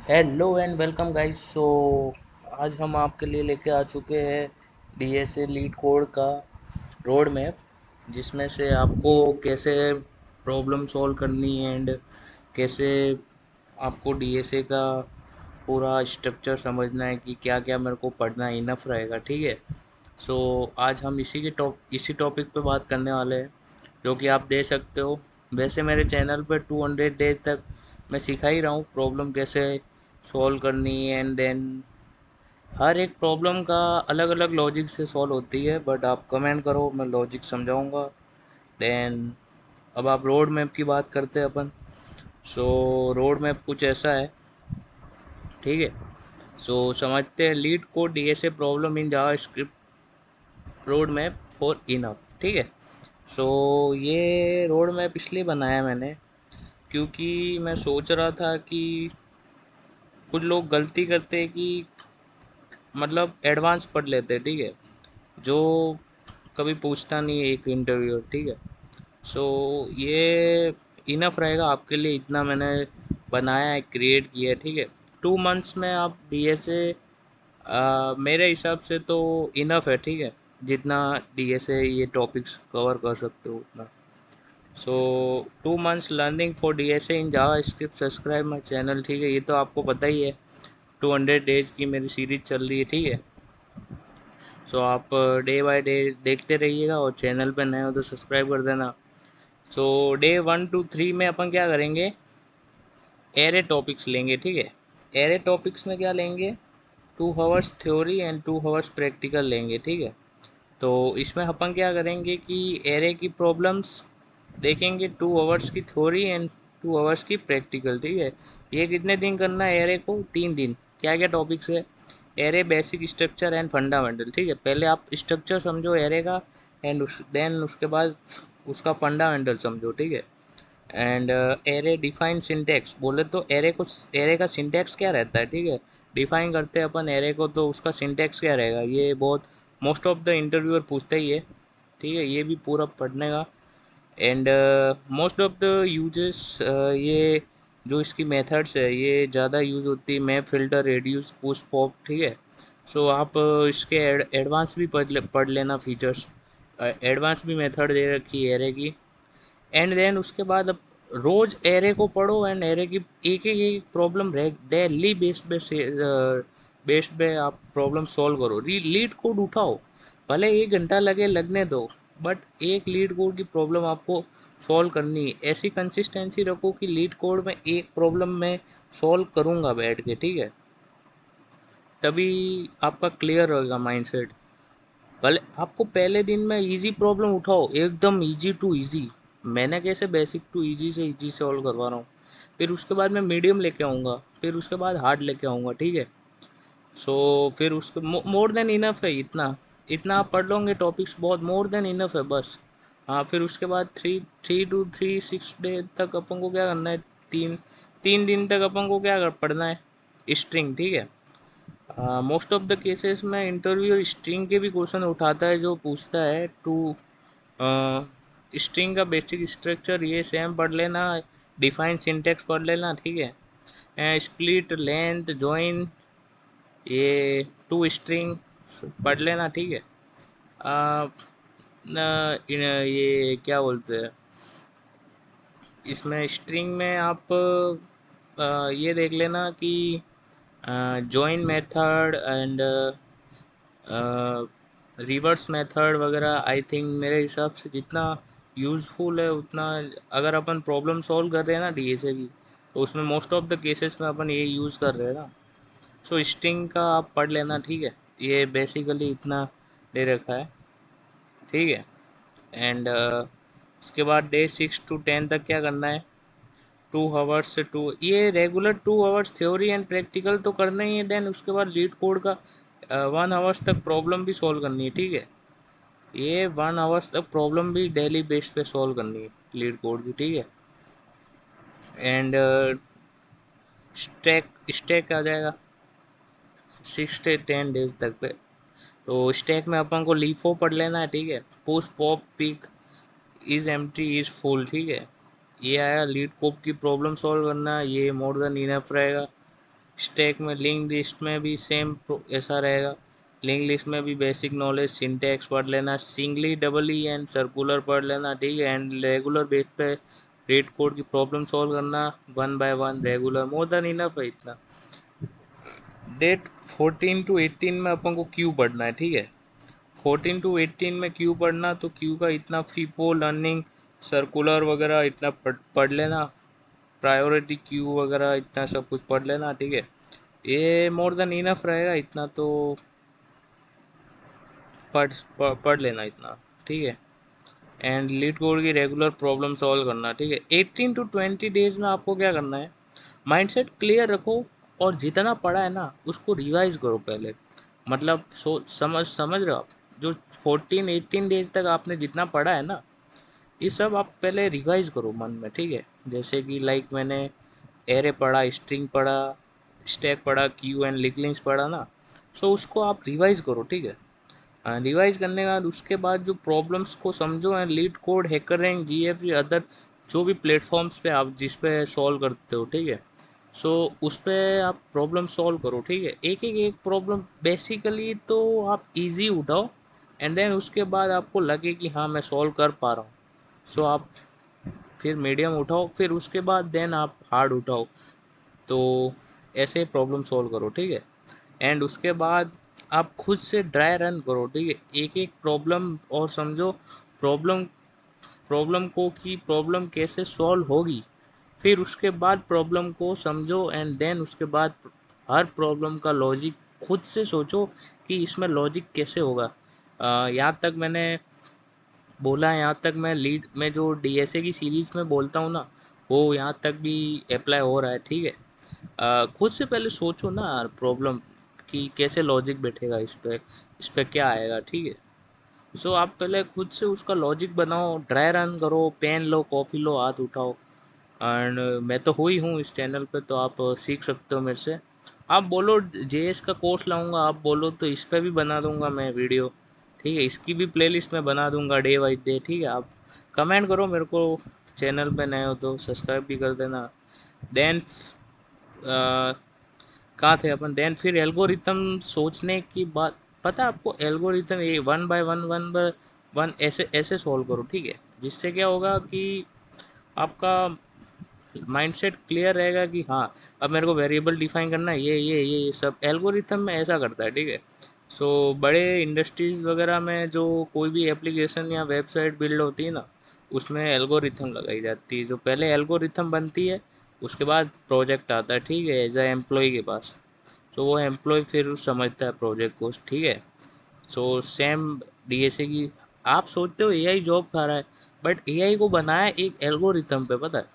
Hello and welcome guys. आज हम आपके लिए लेके आ चुके हैं डीएसए लीड कोड का रोड मैप, जिसमें से आपको कैसे प्रॉब्लम सॉल्व करनी है एंड कैसे आपको डीएसए का पूरा स्ट्रक्चर समझना है कि क्या क्या मेरे को पढ़ना इनफ रहेगा। ठीक है। सो आज हम इसी टॉपिक पे बात करने वाले हैं, जो कि आप दे सकते हो। वैसे मेरे चैनल पे 200 डेज तक मैं सिखा ही रहा हूँ प्रॉब्लम कैसे सॉल्व करनी है, एंड देन हर एक प्रॉब्लम का अलग अलग लॉजिक से सॉल्व होती है। बट आप कमेंट करो, मैं लॉजिक समझाऊंगा। देन अब आप रोड मैप की बात करते हैं अपन। सो रोड मैप कुछ ऐसा है। ठीक है। सो समझते हैं leet code DSA problem in JavaScript road map for enough. ठीक है। सो ये रोड मैप इसलिए बनाया मैंने क्योंकि मैं सोच रहा था कि कुछ लोग गलती करते हैं कि मतलब एडवांस पढ़ लेते हैं। ठीक है। जो कभी पूछता नहीं है एक इंटरव्यू। ठीक है। सो ये इनफ रहेगा आपके लिए, इतना मैंने बनाया है, क्रिएट किया है। ठीक है। 2 मंथ्स में आप डीएसए मेरे हिसाब से तो इनफ है। ठीक है। जितना डीएसए ये टॉपिक्स कवर कर सकते हो उतना। सो 2 months learning for DSA in Java script, subscribe my channel. ठीक है। ये तो आपको पता ही है, 200 डेज की मेरी सीरीज चल रही है। ठीक है। सो आप डे बाय डे देखते रहिएगा, और चैनल पे नए हो तो सब्सक्राइब कर देना। सो डे 1 to 3 में अपन क्या करेंगे, एरे टॉपिक्स लेंगे। ठीक है। एरे टॉपिक्स में क्या लेंगे, 2 hours theory and 2 hours practical लेंगे। ठीक है। तो इसमें अपन क्या करेंगे कि एरे की प्रॉब्लम्स देखेंगे, 2 आवर्स की थ्योरी एंड 2 आवर्स की प्रैक्टिकल। ठीक है। ये कितने दिन करना है एरे को, 3 दिन। क्या क्या टॉपिक्स है, array basic structure and fundamental. ठीक है। पहले आप स्ट्रक्चर समझो एरे का, एंड देन उसके बाद उसका फंडामेंटल समझो। ठीक है। एंड एरे डिफाइन सिंटैक्स, बोले तो एरे को, एरे का सिंटैक्स क्या रहता है। ठीक है। डिफाइन करते हैं अपन एरे को, तो उसका सिंटैक्स क्या रहेगा, ये बहुत मोस्ट ऑफ द इंटरव्यूअर पूछते ही है। ठीक है। ये भी पूरा पढ़ने का। And most of the uses, ये जो इसकी मेथड्स है ये ज़्यादा यूज़ होती है, map, filter, reduce, push, pop. ठीक है। सो आप इसके एडवांस भी पढ़ लेना फीचर्स। एडवांस भी मेथड दे रखी है एरे की। एंड देन उसके बाद अब रोज एरे को पढ़ो, एंड एरे की एक प्रॉब्लम डेली बेस्ड पे आप प्रॉब्लम सॉल्व करो। लीड कोड उठाओ, भले 1 घंटा लगे, लगने दो, बट एक लीड कोड की प्रॉब्लम आपको सॉल्व करनी है। ऐसी कंसिस्टेंसी रखो कि लीड कोड में एक प्रॉब्लम में सॉल्व करूँगा बैठ के। ठीक है। तभी आपका क्लियर रहेगा माइंडसेट। भले आपको पहले दिन में इजी प्रॉब्लम उठाओ, एकदम इजी टू इजी। मैंने कैसे बेसिक टू इजी से इजी सॉल्व करवा रहा हूँ। फिर उसके बाद मैं मीडियम लेके आऊँगा, फिर उसके बाद हार्ड लेके आऊँगा। ठीक है। सो फिर उसके मोर देन इनफ है इतना। इतना आप पढ़ लोगे टॉपिक्स, बहुत मोर देन इनफ है बस। हाँ, फिर उसके बाद 3 to 6 डे तक अपन को क्या करना है, तीन 3 दिन तक अपन को क्या पढ़ना है, स्ट्रिंग। ठीक है। मोस्ट ऑफ द केसेस में इंटरव्यू स्ट्रिंग के भी क्वेश्चन उठाता है, जो पूछता है टू स्ट्रिंग का बेसिक स्ट्रक्चर ये सेम पढ़ लेना, डिफाइन सिंटेक्स पढ़ लेना। ठीक है। स्प्लिट, लेंथ, जॉइन, ये टू स्ट्रिंग पढ़ लेना। ठीक है। आ, ये क्या बोलते हैं, इसमें स्ट्रिंग में आप ये देख लेना कि join method and reverse method वगैरह। आई थिंक मेरे हिसाब से जितना यूज़फुल है उतना, अगर अपन प्रॉब्लम सॉल्व कर रहे हैं ना डीएसए की, तो उसमें मोस्ट ऑफ द केसेस में अपन ये यूज़ कर रहे हैं ना। सो स्ट्रिंग का आप पढ़ लेना। ठीक है। ये बेसिकली इतना दे रखा है। ठीक है। एंड उसके बाद डे 6 to 10 तक क्या करना है, 2 आवर्स से टू, ये regular 2 hours theory and practical तो करना ही है। देन उसके बाद लीड कोड का 1 आवर्स तक प्रॉब्लम भी सॉल्व करनी है। ठीक है। ये 1 आवर्स तक प्रॉब्लम भी डेली बेस पे सॉल्व करनी है लीड कोड की। ठीक है। एंड स्टैक स्टैक आ जाएगा 6 से 10 डेज तक पे। तो स्टैक में अपन को लीफो पढ़ लेना है। ठीक है। Push, pop, pick, is empty, is full. ठीक है। ये आया लीड कोड की प्रॉब्लम सॉल्व करना, ये मोर देन इनफ रहेगा। स्टैक में लिंक लिस्ट में भी सेम ऐसा रहेगा। लिंक लिस्ट में भी बेसिक नॉलेज सिंटैक्स पढ़ लेना, सिंगली डबली एंड सर्कुलर पढ़ लेना, ठीक है। एंड रेगुलर बेस पे रीड कोड की प्रॉब्लम सॉल्व करना, one by one regular, more than enough है इतना। डेट 14 टू 18 में अपन को क्यू पढ़ना है, ठीक है। 14 टू 18 में क्यू पढ़ना, तो क्यू का इतना फीपो लर्निंग सर्कुलर वगैरह इतना पढ़ लेना, प्रायोरिटी क्यू वगैरह इतना सब कुछ पढ़ लेना, ठीक है। ये मोर देन इनफ रहेगा, इतना तो पढ़ लेना इतना, ठीक है। एंड लीड कोड की रेगुलर प्रॉब्लम सॉल्व करना, ठीक है। 18 टू 20 डेज में आपको क्या करना है, माइंडसेट क्लियर रखो और जितना पढ़ा है ना उसको रिवाइज करो पहले। मतलब समझ रहे हो आप, जो 14-18 डेज तक आपने जितना पढ़ा है ना, ये सब आप पहले रिवाइज करो मन में, ठीक है। जैसे कि लाइक मैंने एरे पढ़ा, स्ट्रिंग पढ़ा, स्टैक पढ़ा, क्यू एंड लिंक्स पढ़ा ना, सो उसको आप रिवाइज करो, ठीक है। रिवाइज करने के बाद उसके बाद जो प्रॉब्लम्स को समझो and LeetCode, HackerRank, GFG, other जो भी प्लेटफॉर्म्स पे आप जिस पे सॉल्व करते हो, ठीक है। सो उस पे आप प्रॉब्लम सॉल्व करो, ठीक है। एक प्रॉब्लम बेसिकली तो आप इजी उठाओ, एंड देन उसके बाद आपको लगे कि हाँ मैं सॉल्व कर पा रहा हूँ, सो आप फिर मीडियम उठाओ, फिर उसके बाद देन आप हार्ड उठाओ। तो ऐसे प्रॉब्लम सॉल्व करो, ठीक है। एंड उसके बाद आप खुद से ड्राई रन करो, ठीक है। एक एक प्रॉब्लम और समझो प्रॉब्लम प्रॉब्लम को कि प्रॉब्लम कैसे सॉल्व होगी, फिर उसके बाद प्रॉब्लम को समझो, एंड देन उसके बाद हर प्रॉब्लम का लॉजिक खुद से सोचो कि इसमें लॉजिक कैसे होगा। यहाँ तक मैंने बोला है, यहाँ तक मैं लीड में जो डीएसए की सीरीज में बोलता हूँ ना, वो यहाँ तक भी अप्लाई हो रहा है, ठीक है। खुद से पहले सोचो ना प्रॉब्लम कि कैसे लॉजिक बैठेगा इस पे क्या आएगा, ठीक है। सो आप पहले खुद से उसका लॉजिक बनाओ, ड्राई रन करो, पेन लो, कॉफ़ी लो, हाथ उठाओ। एंड मैं तो हुई हूँ इस चैनल पे, तो आप सीख सकते हो मेरे से। आप बोलो जेएस का कोर्स लाऊंगा, आप बोलो तो इस पे भी बना दूंगा मैं वीडियो, ठीक है। इसकी भी प्लेलिस्ट में बना दूंगा डे बाई डे, ठीक है। आप कमेंट करो मेरे को, चैनल पे नए हो तो सब्सक्राइब भी कर देना। देन कहाँ थे अपन, देन फिर एल्गोरिथम सोचने की बात। पता है आपको एल्गोरिथम ये वन बाय वन ऐसे ऐसे सॉल्व करो, ठीक है। जिससे क्या होगा कि आपका माइंडसेट क्लियर रहेगा कि हाँ अब मेरे को वेरिएबल डिफाइन करना है, ये सब एल्गोरिथम में ऐसा करता है, ठीक है। सो बड़े इंडस्ट्रीज वगैरह में जो कोई भी एप्लीकेशन या वेबसाइट बिल्ड होती है ना, उसमें एल्गोरिथम लगाई जाती है। जो पहले एल्गोरिथम बनती है, उसके बाद प्रोजेक्ट आता है, ठीक है, एज ए एम्प्लॉय के पास। तो वो एम्प्लॉय फिर समझता है प्रोजेक्ट को, ठीक है। सो सेम डीएसए की, आप सोचते हो एआई जॉब खा रहा है, बट एआई को बनाया एक एल्गोरिथम पे, पता है।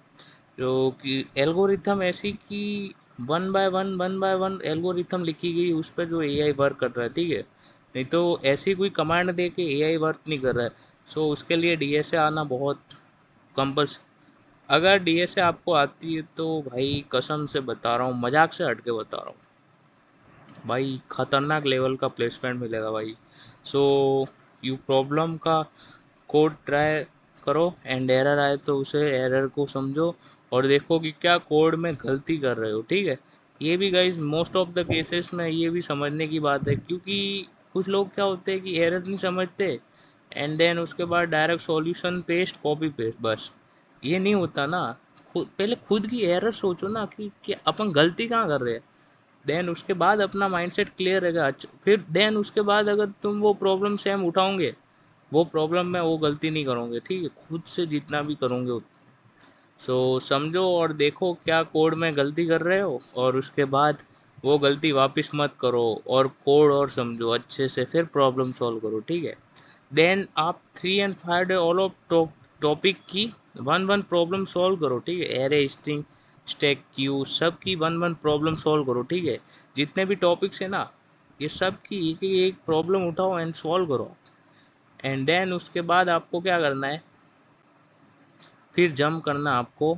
जो कि एल्गोरिथम ऐसी कि वन बाय वन एल्गोरिथम लिखी गई उस पर जो एआई वर्क कर रहा है, ठीक है। नहीं तो ऐसी कोई कमांड दे के एआई वर्क नहीं कर रहा है। सो उसके लिए डीएसए आना बहुत कंपल्स। अगर डीएसए आपको आती है तो भाई कसम से बता रहा हूँ, मजाक से हट के बता रहा हूँ भाई, खतरनाक लेवल का प्लेसमेंट मिलेगा भाई। सो यू प्रॉब्लम का कोड ट्राई करो, एंड एरर आए तो उसे एरर को समझो और देखो कि क्या कोड में गलती कर रहे हो, ठीक है। ये भी guys most of the cases में ये भी समझने की बात है, क्योंकि कुछ लोग क्या होते हैं कि एरर नहीं समझते, एंड देन उसके बाद direct solution paste copy paste, बस ये नहीं होता ना। खुद की एरर सोचो ना कि अपन गलती कहाँ कर रहे हैं, देन उसके बाद अपना माइंडसेट क्लियर रहेगा। फिर देन उसके बाद अगर तुम वो प्रॉब्लम सेम उठाओगे, वो प्रॉब्लम में वो गलती नहीं करोगे, ठीक है। खुद से जितना भी करोगे सो समझो और देखो क्या कोड में गलती कर रहे हो, और उसके बाद वो गलती वापस मत करो, और कोड और समझो अच्छे से, फिर प्रॉब्लम सॉल्व करो, ठीक है। देन आप 3 and 5 day all of topic की वन वन प्रॉब्लम सॉल्व करो, ठीक है। एरे, स्ट्रिंग, स्टैक, क्यू, सब की वन वन प्रॉब्लम सॉल्व करो, ठीक है। जितने भी टॉपिक्स है ना, ये सब की एक प्रॉब्लम उठाओ एंड सॉल्व करो। एंड देन उसके बाद आपको क्या करना है, फिर जंप करना आपको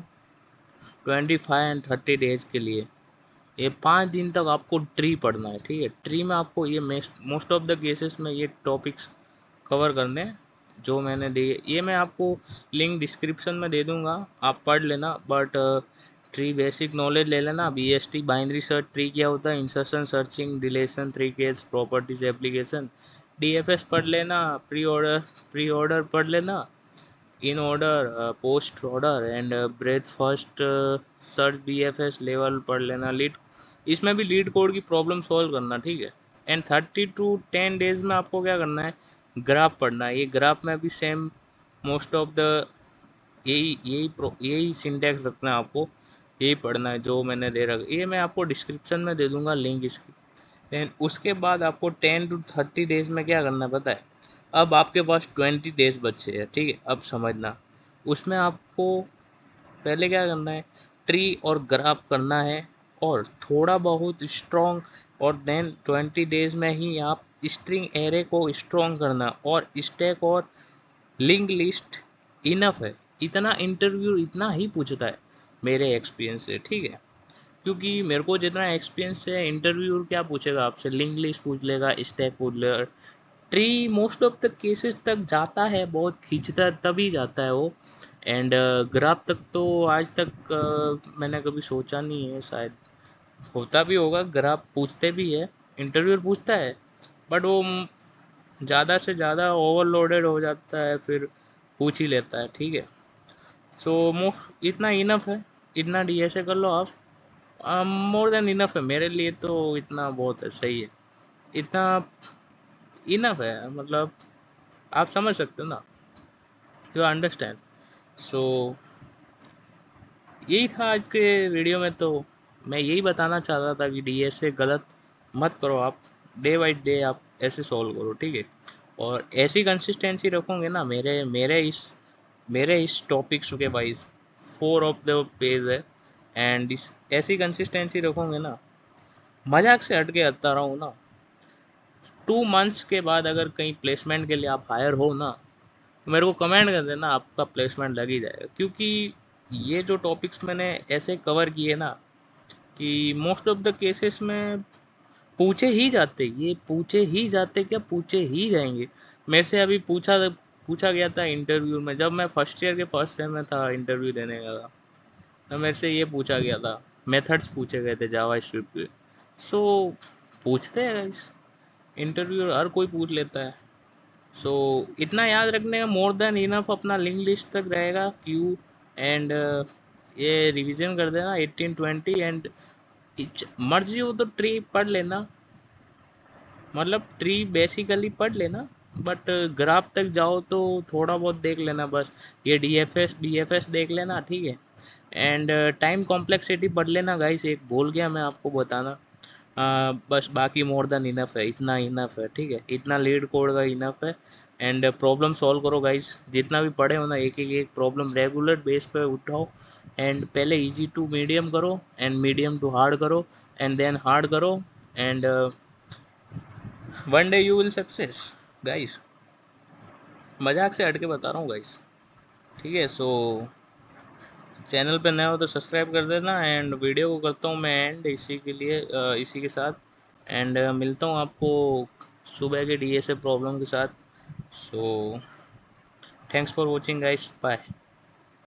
25 and 30 डेज के लिए। ये 5 दिन तक आपको ट्री पढ़ना है, ठीक है। ट्री में आपको ये मोस्ट ऑफ द केसेस में ये टॉपिक्स कवर करने हैं जो मैंने दिए। ये मैं आपको लिंक डिस्क्रिप्शन में दे दूंगा, आप पढ़ लेना। बट ट्री बेसिक नॉलेज ले लेना। BST बाइनरी सर्च ट्री क्या होता है, insertion, searching, deletion, three case, properties, application. DFS पढ़ लेना, प्री ऑर्डर पढ़ लेना, in order, post order and breadth first search BFS level पढ़ लेना। लीड, इसमें भी लीड कोड की प्रॉब्लम सॉल्व करना, ठीक है। एंड 30 to 10 डेज में आपको क्या करना है, ग्राफ पढ़ना है। ये ग्राफ में भी सेम मोस्ट ऑफ द यही सिंटैक्स रखना है आपको, यही पढ़ना है जो मैंने दे रखा। ये मैं आपको डिस्क्रिप्शन में दे दूंगा लिंक इसकी। देन उसके बाद आपको 10 to 30 डेज में क्या करना है पता है, अब आपके पास 20 डेज बचे हैं, ठीक है। अब समझना, उसमें आपको पहले क्या करना है, ट्री और ग्राफ करना है और थोड़ा बहुत स्ट्रॉन्ग, और देन 20 डेज में ही आप स्ट्रिंग एरे को स्ट्रॉन्ग करना और स्टैक और लिंक लिस्ट इनफ है। इतना इंटरव्यू इतना ही पूछता है मेरे एक्सपीरियंस से, ठीक है। क्योंकि मेरे को जितना एक्सपीरियंस है, इंटरव्यू क्या पूछेगा आपसे, लिंक लिस्ट पूछ लेगा, स्टैक पूछ लेगा। Tree most of the cases तक जाता है, बहुत खींचता है तभी जाता है वो। एंड ग्राफ तक तो आज तक मैंने कभी सोचा नहीं है, शायद होता भी होगा। ग्राफ पूछते भी है, इंटरव्यूअर पूछता है, बट वो ज़्यादा से ज़्यादा ओवरलोडेड हो जाता है, फिर पूछ ही लेता है, ठीक है। सो मोस्ट इतना इनफ है, इतना DSA कर लो आप, मोर देन इनफ है मेरे लिए तो। इतना बहुत है, सही है, इतना इनफ है, मतलब आप समझ सकते हो ना, यू अंडरस्टैंड। सो यही था आज के वीडियो में। तो मैं यही बताना चाह रहा था कि DSA गलत मत करो आप, डे बाई डे आप ऐसे सॉल्व करो, ठीक है। और ऐसी कंसिस्टेंसी रखोगे ना, मेरे इस टॉपिक्स के वाइज 4 ऑफ द पेज है, एंड इस ऐसी कंसिस्टेंसी रखोगे ना, मजाक से हट के हटता रहा हूँ ना, 2 मंथ्स के बाद अगर कहीं प्लेसमेंट के लिए आप हायर हो ना, तो मेरे को कमेंट कर देना, आपका प्लेसमेंट लग ही जाएगा। क्योंकि ये जो टॉपिक्स मैंने ऐसे कवर किए ना, कि मोस्ट ऑफ द केसेस में पूछे ही जाते, ये पूछे ही जाते, क्या पूछे ही जाएंगे। मेरे से अभी पूछा गया था इंटरव्यू में, जब मैं फर्स्ट ईयर के फर्स्ट सेम में था, इंटरव्यू देने गया था, तो मेरे से ये पूछा गया था, मेथड्स पूछे गए थे जावा स्क्रिप्ट के। सो पूछते हैं गाइस, इंटरव्यू हर कोई पूछ लेता है। सो इतना याद रखने का मोर देन इनफ, अपना लिंक लिस्ट तक रहेगा क्यू। एंड ये रिवीजन कर देना 18-20, एंड मर्जी हो तो ट्री पढ़ लेना, मतलब ट्री बेसिकली पढ़ लेना, बट ग्राफ तक जाओ तो थोड़ा बहुत देख लेना बस। ये DFS देख लेना, ठीक है। एंड टाइम कॉम्प्लेक्सिटी पढ़ लेना गाइस, एक भूल गया मैं आपको बताना। बस बाकी मोर देन इनफ है, इतना इनफ है, ठीक है। इतना लीड कोड का इनफ है। एंड प्रॉब्लम सॉल्व करो गाइस, जितना भी पढ़े हो ना, एक प्रॉब्लम रेगुलर बेस पे उठाओ। एंड पहले इजी टू मीडियम करो, एंड मीडियम टू हार्ड करो, एंड देन हार्ड करो। And one day you will success guys. मजाक से हट के बता रहा हूँ गाइस, ठीक है। सो चैनल पे नए हो तो सब्सक्राइब कर देना, एंड वीडियो को करता हूँ मैं एंड इसी के लिए, इसी के साथ। एंड मिलता हूँ आपको सुबह के DSA प्रॉब्लम के साथ। So thanks for watching guys, bye.